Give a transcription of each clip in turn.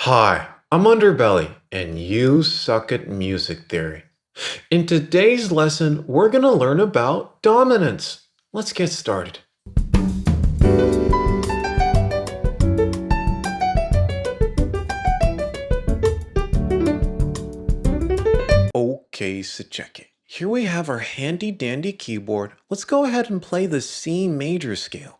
Hi, I'm Underbelly, and you suck at music theory. In today's lesson, we're going to learn about dominance. Let's get started. Okay, so check it. Here we have our handy-dandy keyboard. Let's go ahead and play the C major scale.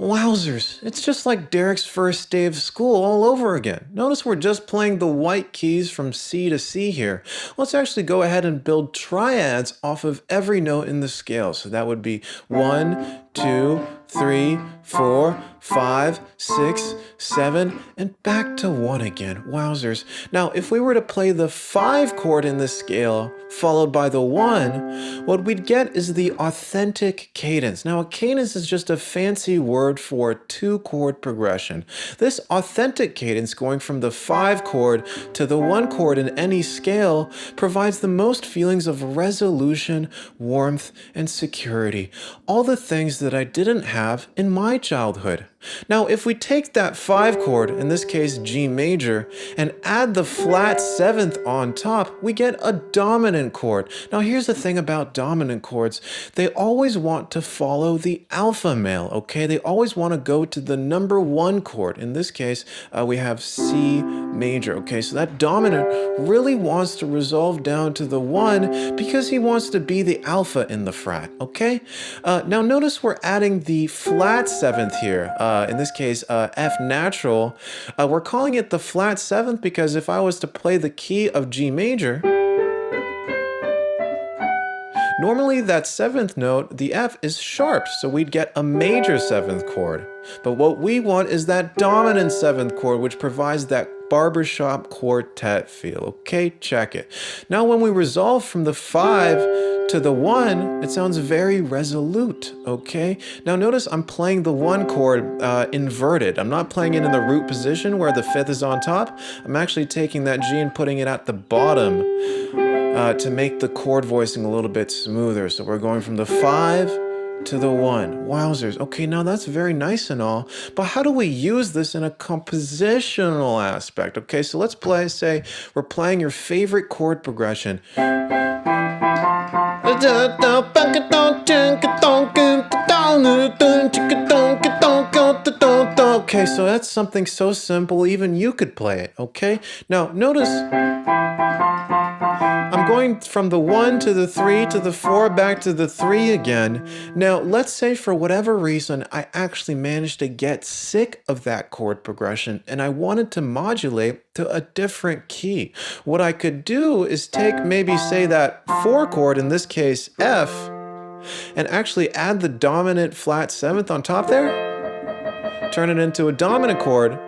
Wowzers, it's just like Derek's first day of school all over again. Notice we're just playing the white keys from C to C here. Let's actually go ahead and build triads off of every note in the scale. So that would be 1, 2, 3, 4, 5, 6, 7, and back to 1 again. Wowzers. Now, if we were to play the 5 chord in the scale, followed by the 1, what we'd get is the authentic cadence. Now, a cadence is just a fancy word for a 2-chord progression. This authentic cadence, going from the 5 chord to the 1 chord in any scale, provides the most feelings of resolution, warmth, and security. All the things that I didn't have in my childhood. Now, if we take that 5 chord, in this case G major, and add the flat 7th on top, we get a dominant chord. Now, here's the thing about dominant chords. They always want to follow the alpha male, okay? They always want to go to the number 1 chord. In this case, we have C major, okay? So that dominant really wants to resolve down to the 1 because he wants to be the alpha in the fret, okay? Now, notice we're adding the flat 7th here. In this case, F natural. We're calling it the flat 7th because if I was to play the key of G major, normally that 7th note, the F is sharp, so we'd get a major 7th chord. But what we want is that dominant 7th chord, which provides that barbershop quartet feel. Okay, check it. Now when we resolve from the 5 to the 1, it sounds very resolute, okay? Now notice I'm playing the 1 chord inverted. I'm not playing it in the root position where the 5th is on top. I'm actually taking that G and putting it at the bottom to make the chord voicing a little bit smoother. So we're going from the 5 to the 1. Wowzers. Okay, now that's very nice and all, but how do we use this in a compositional aspect? Okay, so let's say we're playing your favorite chord progression. Okay, so that's something so simple, even you could play it, okay? Now, notice I'm going from the 1 to the 3 to the 4 back to the 3 again. Now, let's say for whatever reason, I actually managed to get sick of that chord progression and I wanted to modulate to a different key. What I could do is take maybe say that 4 chord, in this case F, and actually add the dominant flat 7th on top there, turn it into a dominant chord.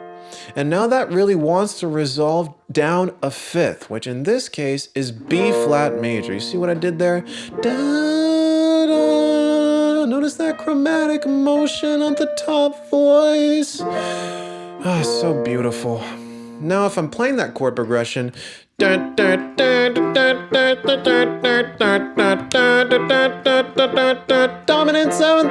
And now that really wants to resolve down a 5th, which in this case is B-flat major. You see what I did there? Da, da. Notice that chromatic motion on the top voice. Ah, so beautiful. Now if I'm playing that chord progression, dominant 7th,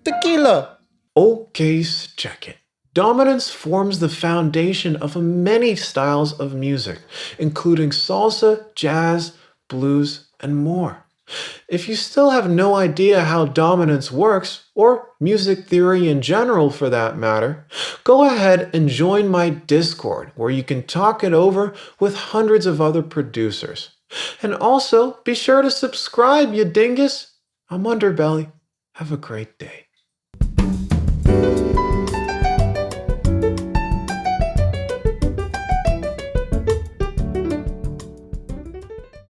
tequila. Okay, so check it. Dominance forms the foundation of many styles of music, including salsa, jazz, blues, and more. If you still have no idea how dominance works, or music theory in general for that matter, go ahead and join my Discord, where you can talk it over with hundreds of other producers. And also, be sure to subscribe, you dingus. I'm Underbelly. Have a great day.